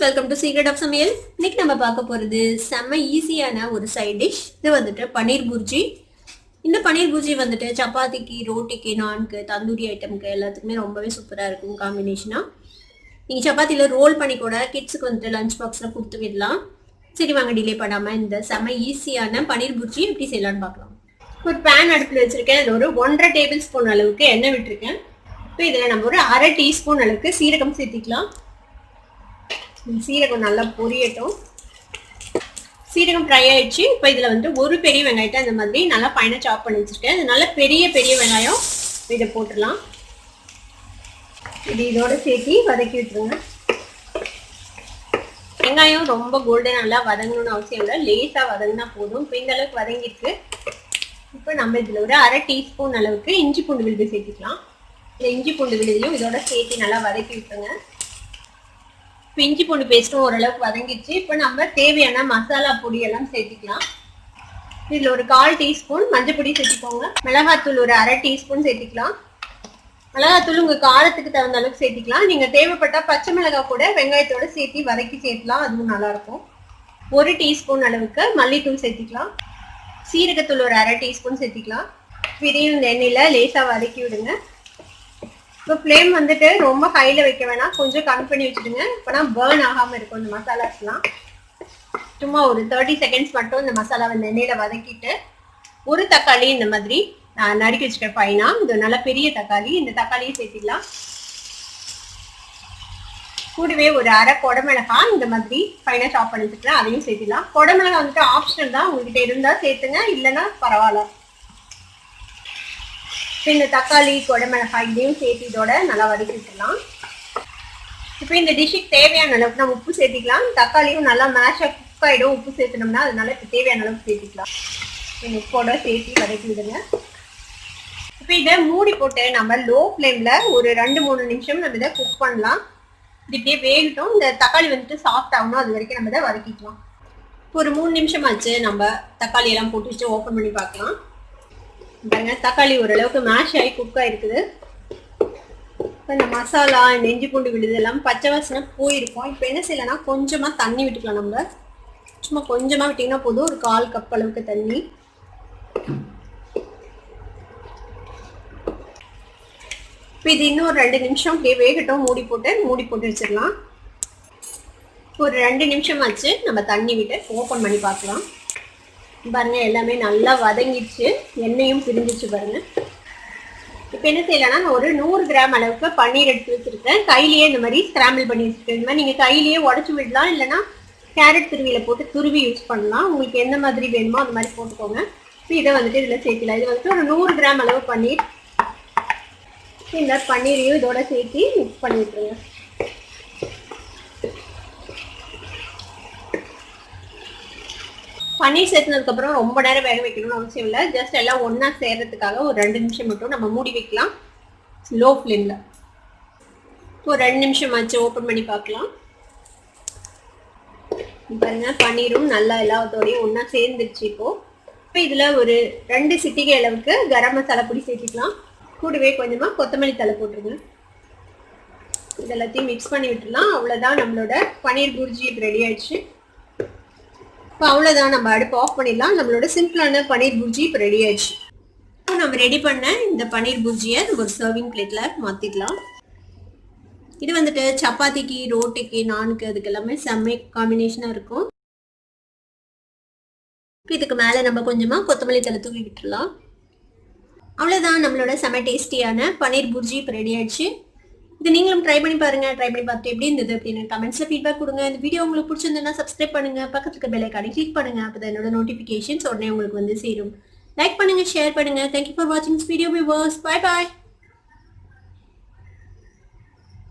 Welcome to secret of சமையல். இன்னைக்கு நம்ம பார்க்க போகிறது செம்ம ஈஸியான ஒரு சைட் டிஷ். இது வந்துட்டு பன்னீர் புர்ஜி. இந்த பன்னீர் புர்ஜி வந்துட்டு சப்பாத்திக்கு, ரோட்டிக்கு, நான்கு, தந்தூரி ஐட்டமுக்கு எல்லாத்துக்குமே ரொம்பவே சூப்பராக இருக்கும் காம்பினேஷனாக. நீங்கள் சப்பாத்தியில் ரோல் பண்ணி கூட கிட்ஸுக்கு வந்துட்டு லஞ்ச் பாக்ஸில் கொடுத்து விடலாம். சரி வாங்க டிலே பண்ணாமல் இந்த செம்ம ஈஸியான பன்னீர் புர்ஜி எப்படி செய்யலான்னு பார்க்கலாம். ஒரு பேன் அடுப்பில் வச்சுருக்கேன். அதில் ஒரு 1.5 டேபிள் ஸ்பூன் அளவுக்கு எண்ணெய் விட்டுருக்கேன். இப்போ இதில் நம்ம ஒரு 1/2 டீஸ்பூன் அளவுக்கு சீரகம் சேர்த்திக்கலாம். சீரகம் நல்லா பொரியட்டும். சீரகம் ஃப்ரை ஆயிடுச்சு. இப்போ இதில் வந்து ஒரு பெரிய வெங்காயத்தை அந்த மாதிரி நல்லா ஃபைனாக சாப் பண்ணி வச்சுருக்கேன். இது நல்ல பெரிய வெங்காயம் இதை போட்டுடலாம். இது இதோட சேர்த்து வதக்கி விட்டுருங்க. வெங்காயம் ரொம்ப கோல்டன் நல்லா வதங்கணும்னு அவசியம் இல்லை, லேசாக வதங்கினா போதும். இப்போ இந்த அளவுக்கு வதங்கிருக்கு. இப்போ நம்ம இதில் ஒரு 1/2 டீஸ்பூன் அளவுக்கு இஞ்சி பூண்டு விழுது சேர்த்துக்கலாம். இந்த இஞ்சி பூண்டு விழுதையும் இதோட சேர்த்து நல்லா வதக்கி விட்டுருங்க. இப்போ இஞ்சி பூண்டு பேஸ்ட்டும் ஓரளவுக்கு வதங்கிடுச்சு. இப்போ நம்ம தேவையான மசாலா பொடியெல்லாம் சேர்த்துக்கலாம். இதில் ஒரு 1/4 டீஸ்பூன் மஞ்சள் பொடி சேர்த்துக்கோங்க. மிளகாத்தூள் ஒரு 1/2 டீஸ்பூன் சேர்த்துக்கலாம். மிளகாத்தூள் உங்கள் காரத்துக்கு தகுந்த அளவுக்கு சேர்த்துக்கலாம். நீங்கள் தேவைப்பட்டால் பச்சை மிளகாய் கூட வெங்காயத்தோடு சேர்த்து வதக்கி சேர்த்துலாம், அதுவும் நல்லாயிருக்கும். 1 டீஸ்பூன் அளவுக்கு மல்லித்தூள் சேர்த்துக்கலாம். சீரகத்தூள் ஒரு 1/2 டீஸ்பூன் சேர்த்துக்கலாம். இதையும் இந்த எண்ணெயில் லேசாக வதக்கி விடுங்க. இப்போ ஃப்ளேம் வந்துட்டு ரொம்ப ஹையில் வைக்க வேணாம், கொஞ்சம் கம்மி பண்ணி வச்சுடுங்க. இப்போனா பேர்ன் ஆகாமல் இருக்கும் இந்த மசாலாஸ்லாம். சும்மா ஒரு 30 செகண்ட்ஸ் மட்டும் இந்த மசாலாவை இந்த எண்ணெயில் வதக்கிட்டு ஒரு தக்காளி இந்த மாதிரி நான் நறுக்கி வச்சுக்கிறேன் ஃபைனா. இது நல்ல பெரிய தக்காளி, இந்த தக்காளியை சேர்த்திடலாம். கூடவே ஒரு 1/2 குடமிளகாய் இந்த மாதிரி ஃபைனாக சாப் பண்ணி வச்சுக்கிறேன், அதையும் சேர்த்திடலாம். குடமிளகாய் வந்துட்டு ஆப்ஷனல் தான், உங்ககிட்ட இருந்தால் சேர்த்துங்க, இல்லைன்னா பரவாயில்ல. இப்போ இந்த தக்காளி, குடமிளகாய் இதையும் சேர்த்து இதோட நல்லா வதக்கி விட்டுலாம். இப்போ இந்த டிஷ்ஷுக்கு தேவையான அளவுக்கு நம்ம உப்பு சேர்த்திக்கலாம். தக்காளியும் நல்லா மேஷாக குக் ஆகிடும் உப்பு சேர்த்துனோம்னா, அதனால இப்போ தேவையான அளவுக்கு சேர்த்திக்கலாம். உப்போட சேர்த்து வதக்கி விடுங்க. இப்போ இதை மூடி போட்டு நம்ம லோ ஃப்ளேமில் ஒரு 2-3 நிமிஷம் நம்ம இதை குக் பண்ணலாம். இது இப்படியே வேகட்டும். இந்த தக்காளி வந்துட்டு சாஃப்ட் ஆகணும், அது வரைக்கும் நம்ம இதை வதக்கிக்கலாம். ஒரு 3 நிமிஷம் ஆச்சு. நம்ம தக்காளி எல்லாம் போட்டு வச்சு ஓப்பன் பண்ணி பார்க்கலாம். பாருங்க, தக்காளி ஓரளவுக்கு மேஷ் ஆகி குக் ஆகிருக்குது. இப்போ இந்த மசாலா, இந்த இஞ்சி பூண்டு விழுது எல்லாம் பச்சை வாசனை போயிருக்கும். இப்போ என்ன செய்யலைன்னா கொஞ்சமாக தண்ணி விட்டுக்கலாம். நம்ம சும்மா கொஞ்சமாக விட்டிங்கன்னா போதும், ஒரு 1/4 கப் அளவுக்கு தண்ணி. இப்போ இது இன்னும் 2 நிமிஷம் அப்படியே வேகட்டும். மூடி போட்டு வச்சிடலாம். ஒரு 2 நிமிஷம் ஆச்சு. நம்ம தண்ணி விட்டு ஓப்பன் பண்ணி பார்க்கலாம். பாருங்க, எல்லாமே நல்லா வதங்கிடுச்சு, எண்ணெயும் பிரிஞ்சிச்சு பாருங்க. இப்போ என்ன செய்யலாம்னா, நான் ஒரு 100 கிராம் அளவுக்கு பன்னீர் எடுத்து வச்சிருக்கேன். கையிலேயே இந்த மாதிரி ஸ்கிராம்பிள் பண்ணி வச்சுருக்கேன். இந்த மாதிரி நீங்கள் கையிலேயே உடச்சி விடலாம், இல்லைன்னா கேரட் துருவியில் போட்டு துருவி யூஸ் பண்ணலாம். உங்களுக்கு எந்த மாதிரி வேணுமோ அந்த மாதிரி போட்டுக்கோங்க. இப்போ இதை வந்துட்டு இதில் சேர்க்கலாம். இது வந்துட்டு ஒரு 100 கிராம் அளவு பன்னீர். இந்த பன்னீரையும் இதோட சேர்த்து மிக்ஸ் பண்ணி விட்டுருங்க. பன்னீர் சேர்த்துனதுக்கப்புறம் ரொம்ப நேரம் வேக வைக்கணும்னு அவசியம் இல்லை. ஜஸ்ட் எல்லாம் ஒன்றா சேர்றதுக்காக ஒரு 2 நிமிஷம் மட்டும் நம்ம மூடி வைக்கலாம் லோ ஃப்ளேமில். ஒரு 2 நிமிஷம் ஆச்சு. ஓப்பன் பண்ணி பார்க்கலாம். பாருங்க, பன்னீரும் நல்லா எல்லாத்தோடையும் ஒன்றா சேர்ந்துருச்சு. இப்போ இதில் ஒரு 2 சிட்டிகை அளவுக்கு கரம் மசாலா பொடி சேர்த்துக்கலாம். கூடவே கொஞ்சமாக கொத்தமல்லி தழை போட்டுருங்க. இது எல்லாத்தையும் மிக்ஸ் பண்ணி விட்டுலாம். அவ்வளோதான், நம்மளோட பன்னீர் புர்ஜி ரெடி ஆயிடுச்சு. இப்போ அவ்வளோதான், நம்ம அடுப்பு ஆஃப் பண்ணிடலாம். நம்மளோட சிம்பிளான பன்னீர் புர்ஜி இப்போ ரெடி ஆயிடுச்சு. இப்போ நம்ம ரெடி பண்ண இந்த பன்னீர் புர்ஜியை நம்ம ஒரு சர்விங் பிளேட்டில் மாற்றிடலாம். இது வந்துட்டு சப்பாத்திக்கு, ரோட்டிக்கு, நானுக்கு அதுக்கு எல்லாமே செம்ம காம்பினேஷனாக இருக்கும். இதுக்கு மேலே நம்ம கொஞ்சமாக கொத்தமல்லி தழை தூவி விட்டுடலாம். அவ்வளோதான், நம்மளோட செம்ம டேஸ்டியான பன்னீர் புர்ஜி இப்போ ரெடி ஆயிடுச்சு. இது நீங்களும் ட்ரை பண்ணி பாருங்க. ட்ரை பண்ணி பார்த்துட்டு எப்படி இருந்தது அப்படின்னு கமெண்ட்ஸ்ல ஃபீட்பேக் கொடுங்க. இந்த வீடியோ உங்களுக்கு பிடிச்சிருந்ததுன்னா சப்ஸ்கிரைப் பண்ணுங்க, பக்கத்துக்கு பெல் ஐகானை கிளிக் பண்ணுங்க. அப்போ தான் என்னோட நோட்டிஃபிகேஷன்ஸ் உடனே உங்களுக்கு வந்து சேரும். லைக் பண்ணுங்க, ஷேர் பண்ணுங்க. தேங்க்யூ ஃபார் வாட்சிங் this video viewers. Bye bye.